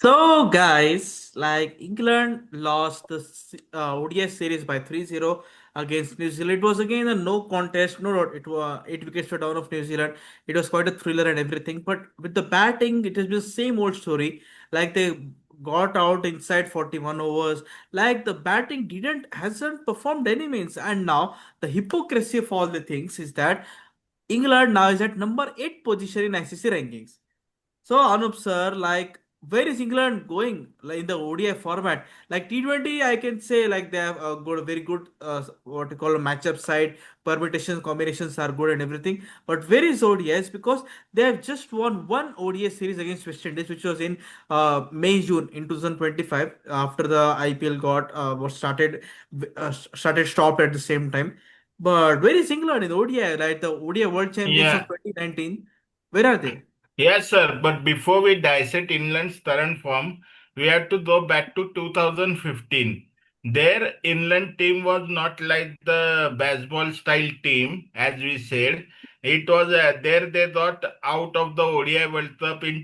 So, guys, like England lost the ODI series by 3-0 against New Zealand. It was again a no contest. No, it was 8 wickets were down of New Zealand. It was quite a thriller and everything. But with the batting, it has been the same old story. Like they got out inside 41 overs. Like the batting didn't hasn't performed any means. And now the hypocrisy of all the things is that England now is at number 8 position in ICC rankings. So Anup sir, like where is England going like in the ODI format? Like T20, I can say like they have a good, very good what you call a matchup side. Permutations, combinations are good and everything. But where is ODIs? Because they have just won one ODI series against West Indies, which was in May June in 2025 after the IPL got was started stopped at the same time. But where is England in the ODI? Like the ODI World Champions of Yeah, 2019, where are they? yes, sir. But before we dissect England's current form, we have to go back to 2015. Their England team was not like the baseball style team, as we said. It was there they got out of the ODI World Cup in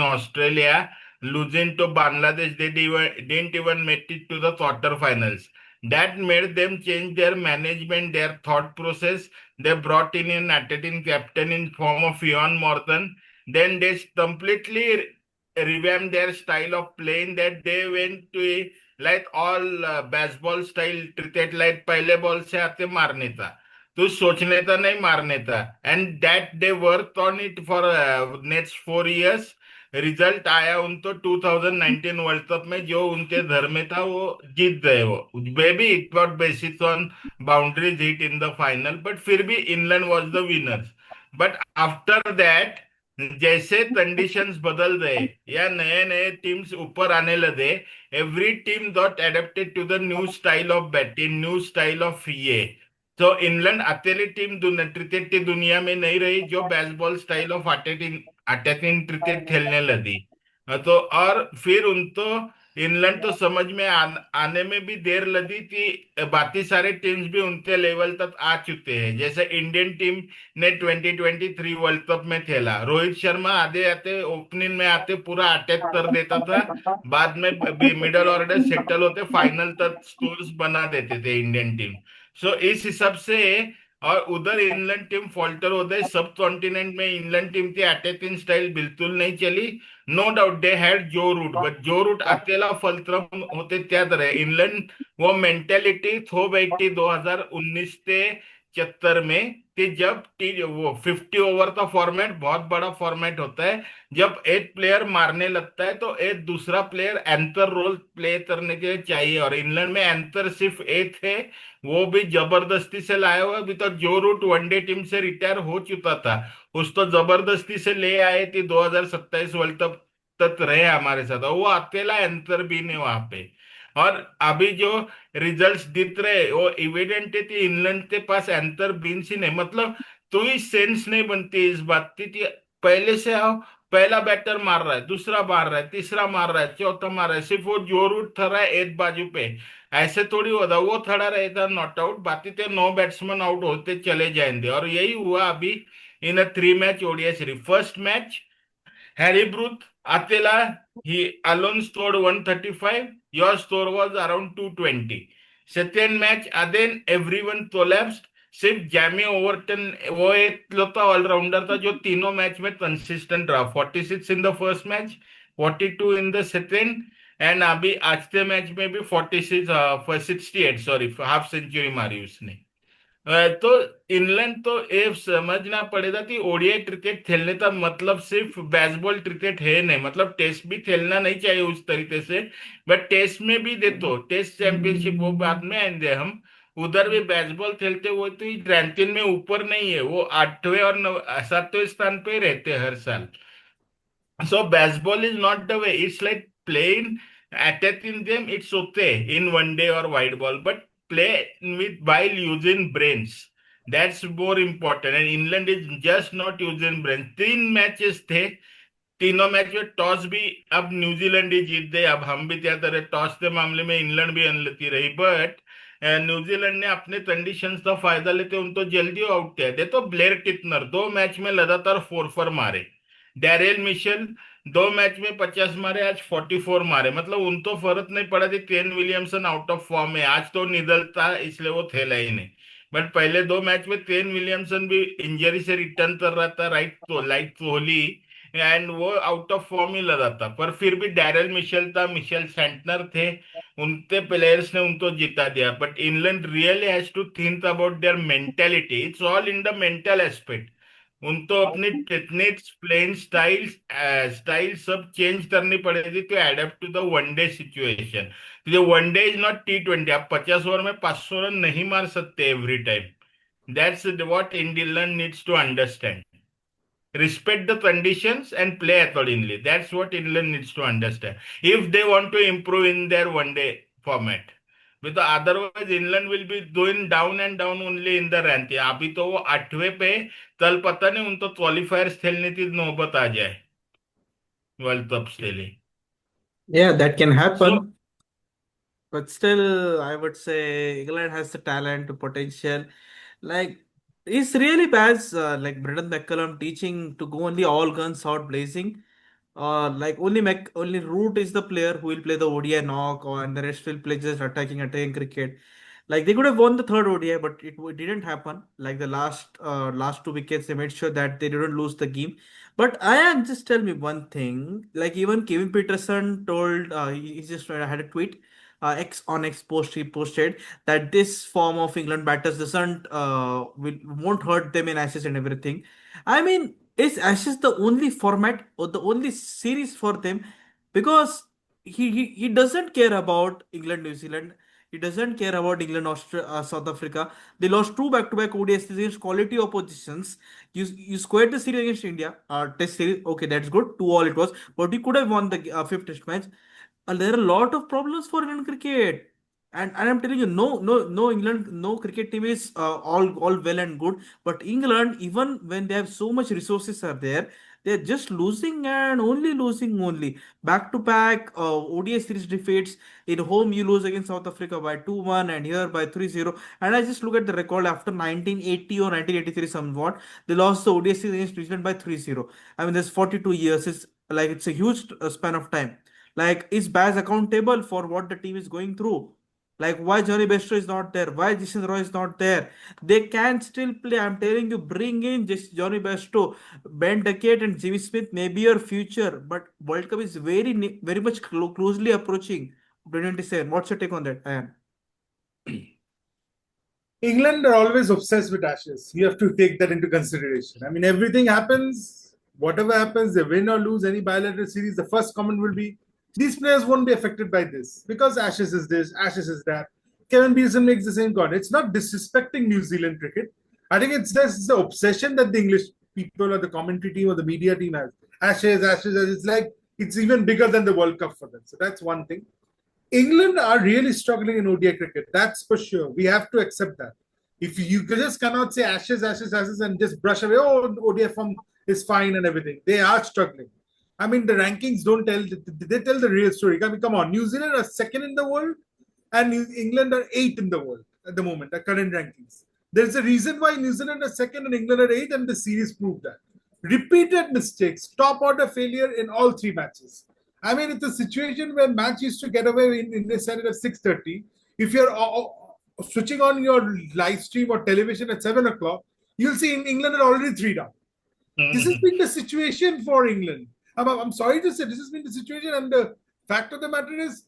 Australia, losing to Bangladesh. Didn't even make it to the quarterfinals. That made them change their management, their thought process. They brought in an attacking captain in form of Ian Morton. Then they completely revamped their style of playing, that they went to like all baseball style cricket, like पहले ball से आते मारने था, तू सोचने था नहीं मारने था. And that they work on it for next 4 years. Result आया उनको 2019 वर्ल्ड कप में, जो उनके घर में था वो जीत गए. वो may be it what basis on boundaries hit in the final, but फिर भी England was the winners. But after that, जैसे कंडीशंस बदल गए या नए नए टीम्स ऊपर आने लगे, every team got adapted to the new style of batting, new style of ये. तो इंग्लैंड अकेली टीम क्रिकेट की दुनिया में नहीं रही जो baseball style of attacking attacking cricket खेलने लगी. तो और फिर उनको इंग्लैंड तो समझ में आने में भी देर लगी कि बाकी सारे टीम्स भी उनके लेवल तक आ चुके हैं. जैसे इंडियन टीम ने 2023 वर्ल्ड कप में खेला, रोहित शर्मा आधे आते ओपनिंग में आते पूरा अटैक कर देता था, बाद में मिडल ऑर्डर सेटल होते, फाइनल तक स्कोर्स बना देते थे इंडियन टीम. सो इस हिसाब से, और उधर इंग्लैंड टीम फॉल्टर हो गए. सब कॉन्टिनेंट में इंग्लैंड टीम की अटैकिंग स्टाइल बिल्कुल नहीं चली. नो डाउट दे हैड जो रूट, बट जो रूट अकेला फलत्रम होते त्या तरह इंग्लंड वो मेंटेलिटी थो बैठी 2019 से 74 में, कि जब वो 50 ओवर का फॉर्मेट बहुत बड़ा फॉर्मेट होता है. जब एक प्लेयर मारने लगता है तो एक दूसरा प्लेयर एंकर रोल प्ले करने के लिए चाहिए, और इंग्लैंड में एंकर सिर्फ एक है, वो भी जबरदस्ती से लाया हुआ. अभी तक जो रूट वनडे टीम से रिटायर हो चुका था, उसको जबरदस्ती से ले आए थे 2027 वर्ल्ड कप तक रहे हमारे साथ, और वो अकेला एंकर भी नहीं वहां पे. और अभी जो रिजल्ट्स दिख रहे वो इविडेंट है कि इंग्लैंड के पास एंकर बीन्स ही नहीं. मतलब तो ही सेंस नहीं बनती इस बात की कि पहले से आओ, पहला बैटर मार रहा है, दूसरा मार रहा है, तीसरा मार रहा है, चौथा मार रहा है, सिर्फ वो जो रूट थरा है एक बाजू पे. ऐसे थोड़ी होता, वो थोड़ा रहेगा नॉट आउट, बाकी तो 9 बैट्समैन आउट होते चले जाएंगे. और यही हुआ अभी इन 3 match ODI series. First match, Harry Bruth, Attila, he alone scored 135. Your score was around 220. Second match, again everyone collapsed. सिर्फ जैमी ओवरटन वो एक लौता ऑलराउंडर था जो तीनों मैच में कंसिस्टेंट रहा. 46 in the first match, 42 in the second, and अभी आज के मैच में भी 46 68, सॉरी, हाफ सेंचुरी मारी उसने. तो इंग्लैंड तो ये समझना पड़ेगा कि ओडीआई क्रिकेट खेलने का मतलब सिर्फ बेसबॉल क्रिकेट है नहीं. मतलब टेस्ट भी खेलना नहीं चाहिए उस तरीके से, बट टेस्ट में भी देखो, टेस्ट चैंपियनशिप वो बाद में आएंगे हम, उधर भी बेसबॉल खेलते हुए तो रैंकिंग में ऊपर नहीं है, वो 8वें और 7वें स्थान पे रहते हैं हर साल. So baseball is not the way. It's like playing, attacking them. It's okay in one day or wide ball, but play with while using brains. That's more important. And England is just not using brains. 3 matches थे, तीनों match में toss भी अब New Zealand ही जीत गए. अब हम भी क्या करें, टॉस के मामले में इंग्लैंड भी अनलकी रही, बट न्यूजीलैंड ने अपने कंडीशंस का फायदा लेते उनको जल्दी आउट किया. देखो ब्लेयर टिटनर 2 मैच में लगातार 4 मारे. डैरेल मिशेल दो मैच में 50 मारे, आज 44 मारे, मतलब उन तो फर्क नहीं पड़ा थी। Kane Williamson out of form है, आज तो निकलता इसलिए वो खेला ही नहीं। बट पहले दो मैच में केन विलियमसन भी इंजरी से रिटर्न कर रहा था, राइट तो लाइट कोहली, एंड वो आउट ऑफ फॉर्म ही लगा था। पर फिर भी डैरल मिशेल था, मिशेल सेंटनर थे, उनके प्लेयर्स ने उनको जिता दिया। But England really has to think about their mentality, it's all in the mental aspect. उनको अपनी टेक्निक्स, प्लेइंग स्टाइल सब चेंज करनी पड़ेगी to adapt to the one day situation. ये वनडे इज नॉट T20, आप 50 ओवर में 500 रन नहीं मार सकते every time. That's what England needs to understand, respect the conditions and play accordingly. That's what England needs to understand if they want to improve in their one day format. Because otherwise England will be doing down and down only in the ranking. अभी तो वो 8वें पे, कल पता नहीं उनको क्वालिफायर्स खेलने की नौबत आ जाए वर्ल्ड कप के लिए। Yeah, that can so happen. But still, I would say England has the talent, potential. Like, it's really bad. Like Brendan McCullum teaching to go only all guns out blazing. Like only Root is the player who will play the ODI knock, or and the rest will play just attacking cricket. Like they could have won the third ODI, but it didn't happen. Like the last two wickets, they made sure that they didn't lose the game. But Ayan, just tell me one thing. Like even Kevin Peterson told, he just had a tweet. X on X post he posted that this form of England batters doesn't won't hurt them in Ashes and everything. I mean, is Ashes the only format or the only series for them? Because he doesn't care about England, New Zealand. He doesn't care about England, South Africa. They lost two back-to-back ODIs against quality oppositions. You squared the series against India, Test series. Okay, that's good. 2-2 it was, but you could have won the fifth Test match. There are a lot of problems for Indian cricket. And I'm telling you, no England, no cricket team is all well and good. But England, even when they have so much resources are there, they're just losing and only losing only. Back to back ODI series defeats. In home, you lose against South Africa by 2-1 and here by 3-0. And I just look at the record after 1980 or 1983 somewhat, they lost the ODI series against New Zealand by 3-0. I mean, there's 42 years. It's a huge span of time. Like, is Baz accountable for what the team is going through? Like, why Johnny Bairstow is not there? Why Jason Roy is not there? They can still play. I'm telling you, bring in just Johnny Bairstow, Ben Duckett, and Jimmy Smith. Maybe your future, but World Cup is very much closely approaching. 2027. What's your take on that, Ayan? England are always obsessed with Ashes. You have to take that into consideration. I mean, everything happens, whatever happens, they win or lose any bilateral series, the first comment will be these players won't be affected by this because Ashes is this, Ashes is that. Kevin Pearson makes the same comment. It's not disrespecting New Zealand cricket. I think it's just the obsession that the English people or the commentary team or the media team has. Ashes, Ashes, it's like it's even bigger than the World Cup for them. So that's one thing. England are really struggling in ODI cricket. That's for sure. We have to accept that. If you just cannot say Ashes, Ashes, Ashes, and just brush away, oh, ODI form is fine and everything. They are struggling. I mean, the rankings don't tell, they tell the real story. I mean, come on. New Zealand are second in the world, and England are eighth in the world at the moment, the current rankings. There's a reason why New Zealand are second and England are eighth, and the series proved that. Repeated mistakes, top order failure in all three matches. I mean, it's a situation where match used to get away in the Saturday at 6:30. If you're switching on your live stream or television at 7 o'clock, you'll see in England are already three down. This has been the situation for England. I'm sorry to say, this has been the situation, and the fact of the matter is,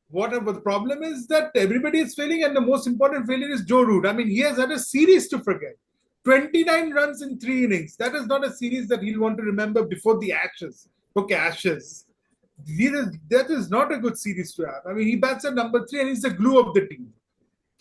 whatever the problem is that everybody is failing, and the most important failure is Joe Root. I mean, he has had a series to forget. 29 runs in 3 innings. That is not a series that he'll want to remember before the Ashes. Okay, Ashes. That is not a good series to have. I mean, he bats at number 3 and he's the glue of the team.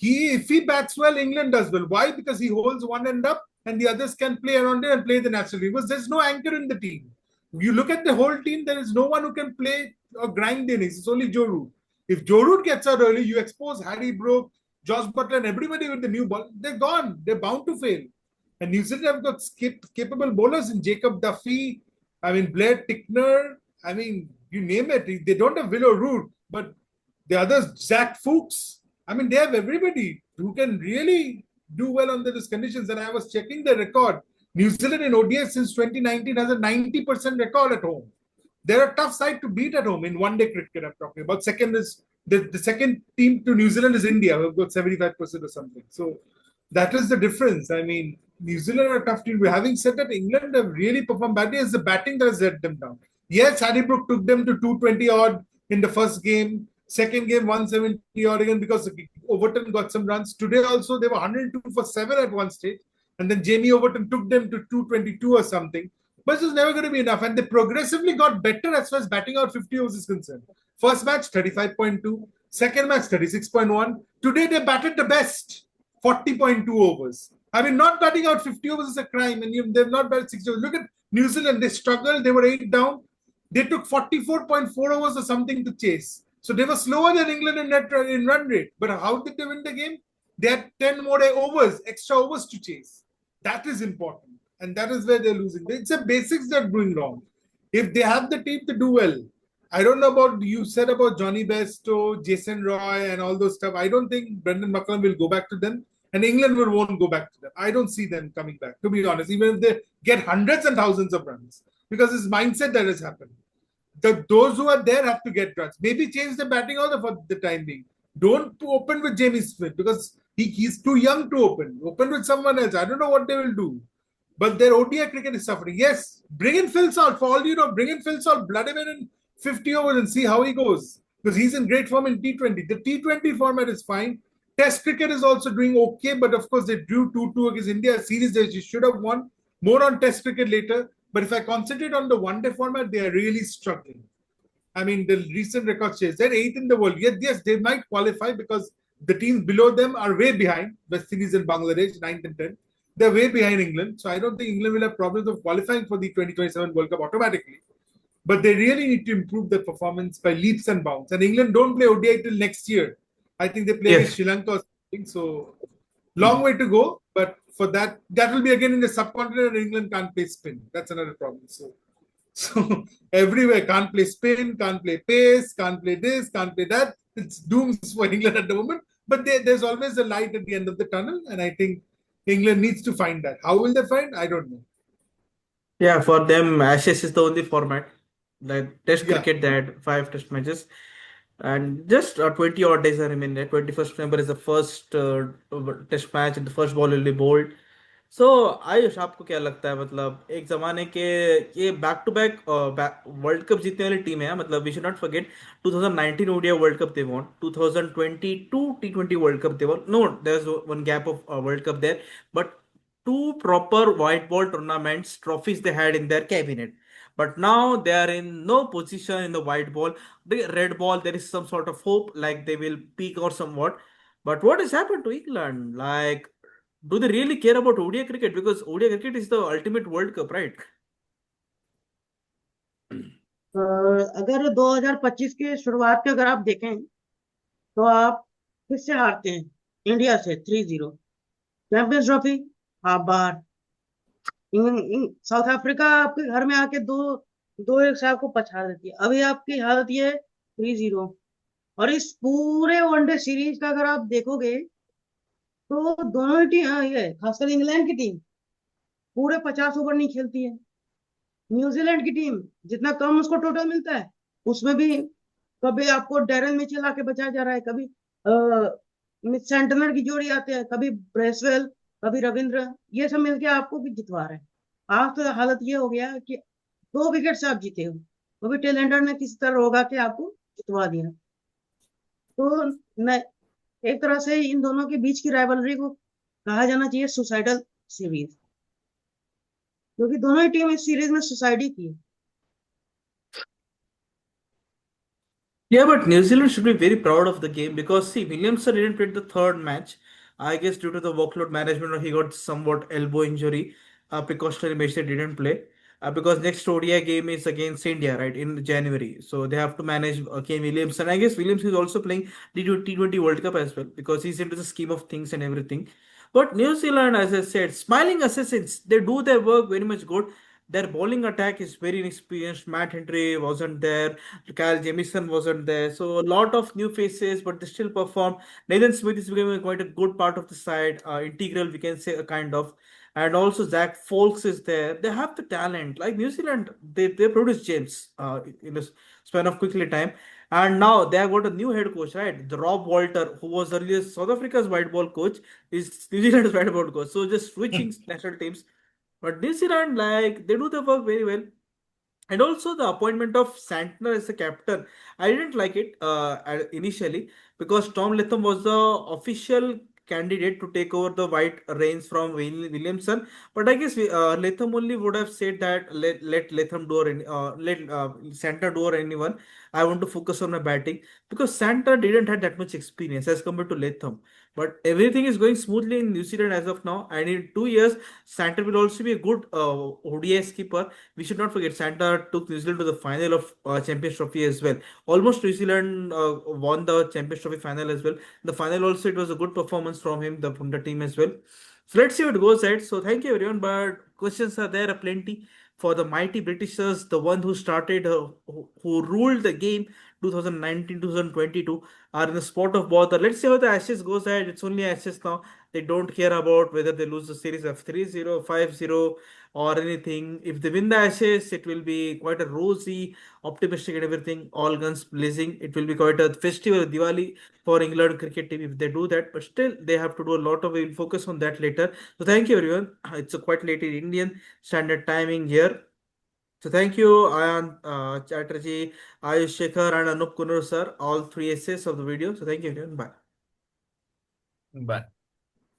If he bats well, England does well. Why? Because he holds one end up and the others can play around it and play the national team. Because there's no anchor in the team. You look at the whole team, there is no one who can play or grind the innings. It's only Joe Root. If Joe Root gets out early, you expose Harry Brook, Josh Butler, and everybody with the new ball. They're gone. They're bound to fail. And New Zealand have got capable bowlers in Jacob Duffy, I mean, Blair Tickner. I mean, you name it. They don't have Willow Root, but the others, Zach Fuchs. I mean, they have everybody who can really do well under these conditions. And I was checking the record. New Zealand in ODI since 2019 has a 90% record at home. They're a tough side to beat at home in one-day cricket. I'm talking about. Second is the second team to New Zealand is India, who've got 75% or something. So that is the difference. I mean, New Zealand are a tough team. Having said that, England have really performed badly. It's the batting that has let them down. Yes, Harry Brook took them to 220 odd in the first game. Second game, 170 odd again because Overton got some runs. Today also, they were 102 for 7 at one stage. And then Jamie Overton took them to 222 or something. But it was never going to be enough. And they progressively got better as far as batting out 50 overs is concerned. First match, 35.2. Second match, 36.1. Today, they batted the best, 40.2 overs. I mean, not batting out 50 overs is a crime, and they've not batted 60 overs. Look at New Zealand. They struggled. They were 8 down. They took 44.4 overs or something to chase. So they were slower than England in run rate. But how did they win the game? They had 10 more overs, extra overs to chase. That is important. And that is where they're losing. It's the basics that are doing wrong. If they have the team to do well, I don't know about you said about Johnny Bairstow, Jason Roy, and all those stuff. I don't think Brendan McCullum will go back to them, and England won't go back to them. I don't see them coming back, to be honest, even if they get hundreds and thousands of runs, because it's mindset that has happened. Those who are there have to get runs. Maybe change the batting order for the time being. Don't open with Jamie Smith because he's too young to open. Open with someone else. I don't know what they will do. But their ODI cricket is suffering. Yes, bring in Phil Salt. For all you know, bring in Phil Salt, blood him in 50 overs and see how he goes. Because he's in great form in T20. The T20 format is fine. Test cricket is also doing okay, but of course they drew 2-2 against India. A series they should have won. More on Test cricket later. But if I concentrate on the one-day format, they are really struggling. I mean, the recent record says they're 8th in the world. Yes, they might qualify because the teams below them are way behind. West Indies and Bangladesh, 9th and 10th. They're way behind England. So I don't think England will have problems of qualifying for the 2027 World Cup automatically. But they really need to improve their performance by leaps and bounds. And England don't play ODI till next year. I think they play against Sri Lanka or something. So long way to go. But for that will be again in the subcontinent and England can't play spin. That's another problem. So everywhere, can't play spin, can't play pace, can't play this, can't play that. It's dooms for England at the moment. But there's always a light at the end of the tunnel. And I think England needs to find that. How will they find? I don't know. Yeah, for them, Ashes is the only format. Like Test Yeah. cricket, they had 5 Test matches, and just 20 odd days are remaining. 21st November is the first Test match, and the first ball will be bowled. सो आयुष आपको क्या लगता है मतलब एक जमाने के ये back to back World Cup जीतने वाली टीम है मतलब we should not forget 2019 ODI World Cup they won 2022 T20 World Cup they won no there is one gap of World Cup there but two proper white ball tournaments trophies they had in their cabinet, but now they are in no position in the white ball. The red ball there is some sort of hope like they will peak or somewhat. But what has happened to England? Like, do they really care about ODI cricket? Because ODI cricket is the ultimate World Cup, right? अगर 2025 की शुरुआत के अगर आप देखें तो आप किससे हारते हैं? इंडिया से 3-0। चैंपियंस ट्रॉफी आप बाहर। साउथ अफ्रीका आपके घर में आके दो एक से आपको पछाड़ देती है। अभी आपकी हालत ये है 3-0। और इस पूरे वनडे सीरीज का अगर आप देखोगे तो दोनों ही टीम ये खासकर इंग्लैंड की टीम पूरे 50 ओवर नहीं खेलती है। न्यूजीलैंड की टीम जितना कम उसको टोटल मिलता है उसमें भी कभी आपको डैरन मिचेल आके बचाया जा रहा है, कभी मिस सेंटनर की जोड़ी आते हैं, कभी ब्रेसवेल, कभी रविंद्र, ये सब मिलके आपको भी जितवा रहे हैं। आज तो हालत ये हो गया कि 2 विकेट से आप जीते हो, वो भी टेलेंडर ने किसी तरह होगा कि आपको जितवा दिया। तो मैं एक तरह से इन दोनों के बीच की राइवलरी को कहा जाना चाहिए सुसाइडल सीरीज, क्योंकि दोनों ही टीम इस सीरीज में सुसाइड की है। Yeah, but New Zealand should be very proud of the game because see, Williamson didn't play the third match. I guess due to the workload management, or he got somewhat elbow injury. Precautionary measure didn't play. Because next ODI game is against India, right, in January. So they have to manage Kane Williamson. I guess Williamson is also playing T20 World Cup as well because he's into the scheme of things and everything. But New Zealand, as I said, smiling assassins, they do their work very much good. Their bowling attack is very inexperienced. Matt Henry wasn't there. Kyle Jamieson wasn't there. So a lot of new faces, but they still perform. Nathan Smith is becoming quite a good part of the side, integral, we can say, a kind of. and also Zach Folks is there. They have the talent. Like New Zealand, they produce gems in a span of quickly time. And now they have got a new head coach, right? The Rob Walter, who was earlier South Africa's white ball coach, is New Zealand's white ball coach. So just switching national teams. But New Zealand, like they do the work very well. And also the appointment of Santner as the captain, I didn't like it initially because Tom Latham was the official candidate to take over the white reins from Williamson. But I guess Latham only would have said that let Latham do or let Santner do or anyone. I want to focus on my batting because Santner didn't have that much experience as compared to Latham. But everything is going smoothly in New Zealand as of now, and in 2 years, Santner will also be a good ODI skipper. We should not forget Santa took New Zealand to the final of Champions Trophy as well. Almost New Zealand won the Champions Trophy final as well. The final also it was a good performance from him, from the team as well. So let's see how it goes ahead. So thank you everyone. But questions are there plenty for the mighty Britishers, the one who started, who ruled the game 2019 2022 are in the spot of bother. Let's see how the Ashes goes ahead. It's only Ashes now. They don't care about whether they lose the series of 3-0, 5-0 or anything. If they win the Ashes, it will be quite a rosy, optimistic and everything, all guns blazing. It will be quite a festival, Diwali for England cricket team if they do that. But still, they have to do a lot of. We'll focus on that later. So thank you everyone. It's a quite late in Indian standard timing here. So thank you, Ayan, Chatterjee, Ayush, Shekhar, and Anup Konnur sir, all three essays of the video. So thank you everyone. Bye. Bye.